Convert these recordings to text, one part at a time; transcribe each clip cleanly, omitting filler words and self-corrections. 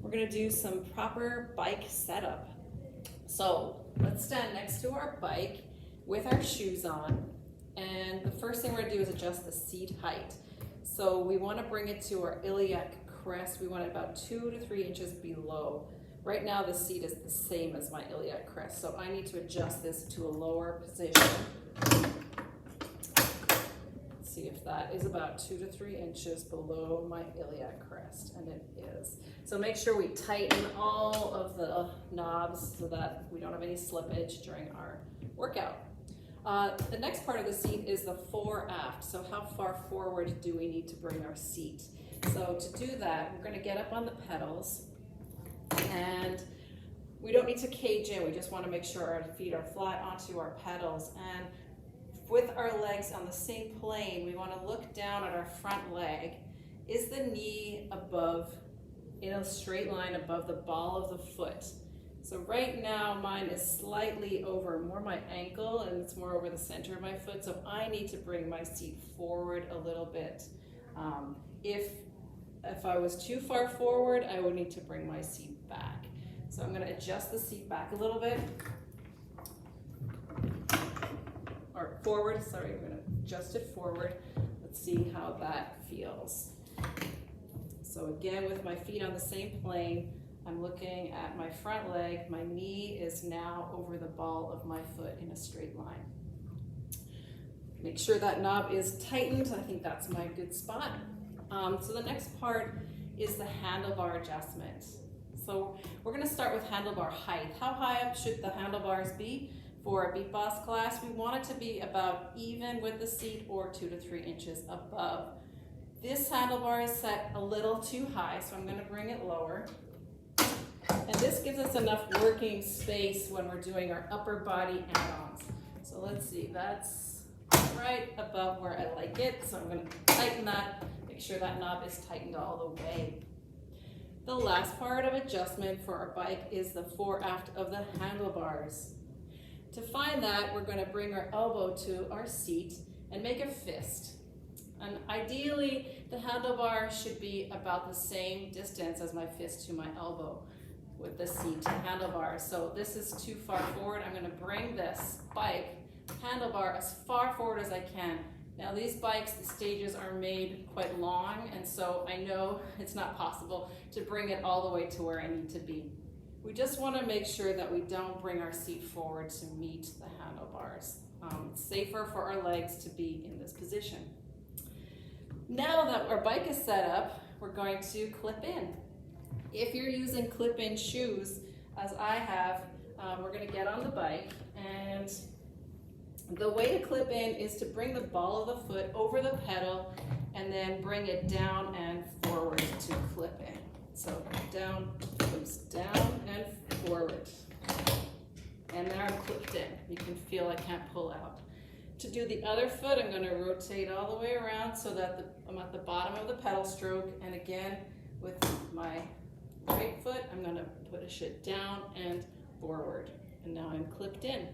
we're gonna do some proper bike setup. So let's stand next to our bike with our shoes on. And the first thing we're gonna do is adjust the seat height. So we wanna bring it to our iliac crest. We want it about 2 to 3 inches below. Right now the seat is the same as my iliac crest, so I need to adjust this to a lower position. Let's see if that is about 2 to 3 inches below my iliac crest, and it is. So make sure we tighten all of the knobs so that we don't have any slippage during our workout. The next part of the seat is the fore aft. So how far forward do we need to bring our seat? So to do that, we're gonna get up on the pedals, and we don't need to cage in. We just wanna make sure our feet are flat onto our pedals. And with our legs on the same plane, we wanna look down at our front leg. Is the knee above, in a straight line above the ball of the foot? So right now mine is slightly over more my ankle, and it's more over the center of my foot, so I need to bring my seat forward a little bit. If I was too far forward, I would need to bring my seat back. So I'm gonna adjust the seat back a little bit, or forward, sorry, I'm gonna adjust it forward. Let's see how that feels. So again, with my feet on the same plane, I'm looking at my front leg. My knee is now over the ball of my foot in a straight line. Make sure that knob is tightened. I think that's my good spot. So the next part is the handlebar adjustment. So we're gonna start with handlebar height. How high up should the handlebars be? For a Beat Boss class, we want it to be about even with the seat or 2 to 3 inches above. This handlebar is set a little too high, so I'm gonna bring it lower. And this gives us enough working space when we're doing our upper body add-ons. So let's see, that's right above where I like it. So I'm gonna tighten that, make sure that knob is tightened all the way. The last part of adjustment for our bike is the fore aft of the handlebars. To find that, we're gonna bring our elbow to our seat and make a fist. And ideally, the handlebar should be about the same distance as my fist to my elbow with the seat handlebar. So this is too far forward. I'm gonna bring this bike handlebar as far forward as I can. Now these bikes, the stages are made quite long, and so I know it's not possible to bring it all the way to where I need to be. We just wanna make sure that we don't bring our seat forward to meet the handlebars. It's safer for our legs to be in this position. Now that our bike is set up, we're going to clip in. If you're using clip-in shoes, as I have, we're gonna get on the bike, and the way to clip in is to bring the ball of the foot over the pedal and then bring it down and forward to clip in. So down, comes down and forward. And there I'm clipped in. You can feel I can't pull out. To do the other foot, I'm gonna rotate all the way around so that I'm at the bottom of the pedal stroke, and again, with my right foot, I'm gonna push it down and forward. And now I'm clipped in.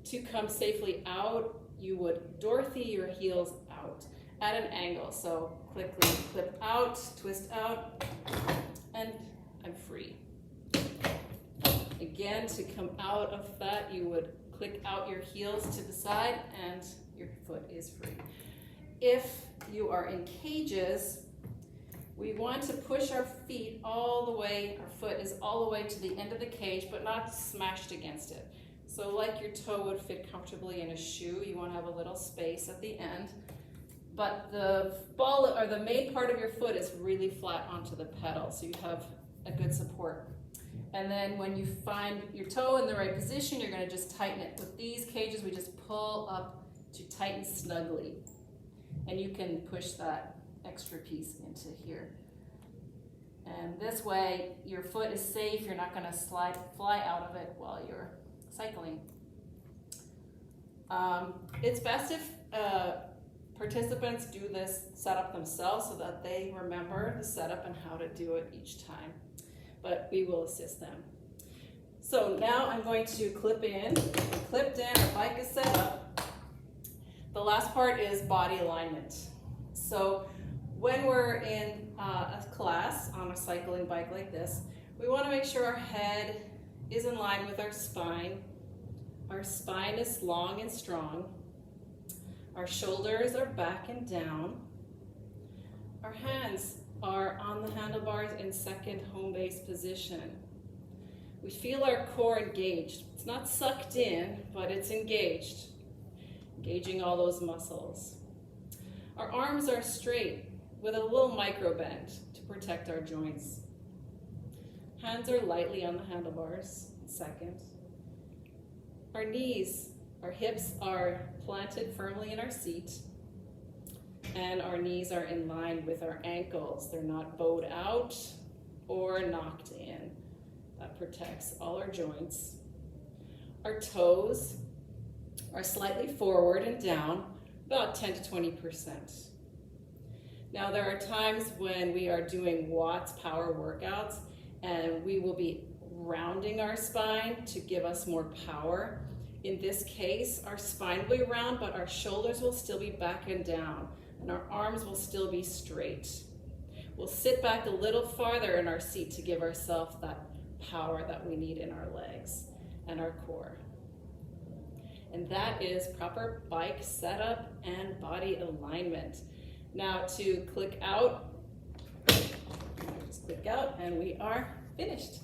To come safely out, you would Dorothy your heels out at an angle. So quickly clip out, twist out, and I'm free. Again, to come out of that, you would click out your heels to the side and your foot is free. If you are in cages, we want to push our feet all the way, our foot is all the way to the end of the cage, but not smashed against it. So like your toe would fit comfortably in a shoe, you want to have a little space at the end. But the ball, or the main part of your foot, is really flat onto the pedal, so you have a good support. And then when you find your toe in the right position, you're going to just tighten it. With these cages, we just pull up to tighten snugly. And you can push that extra piece into here. And this way, your foot is safe. You're not going to fly out of it while you're cycling. It's best if participants do this setup themselves so that they remember the setup and how to do it each time. But we will assist them. So now I'm going to clip in. Clipped in, our bike is set up. The last part is body alignment. So when we're in a class on a cycling bike like this, we want to make sure our head is in line with our spine. Our spine is long and strong. Our shoulders are back and down. Our hands are on the handlebars in second home base position. We feel our core engaged. It's not sucked in, but it's engaged, engaging all those muscles. Our arms are straight with a little micro bend to protect our joints. Hands are lightly on the handlebars, second. Our knees, our hips are planted firmly in our seat, and our knees are in line with our ankles. They're not bowed out or knocked in. That protects all our joints. Our toes are slightly forward and down, about 10 to 20%. Now there are times when we are doing Watts power workouts and we will be rounding our spine to give us more power. In this case, our spine will be round, but our shoulders will still be back and down, and our arms will still be straight. We'll sit back a little farther in our seat to give ourselves that power that we need in our legs and our core. And that is proper bike setup and body alignment. Now to click out, just click out and we are finished.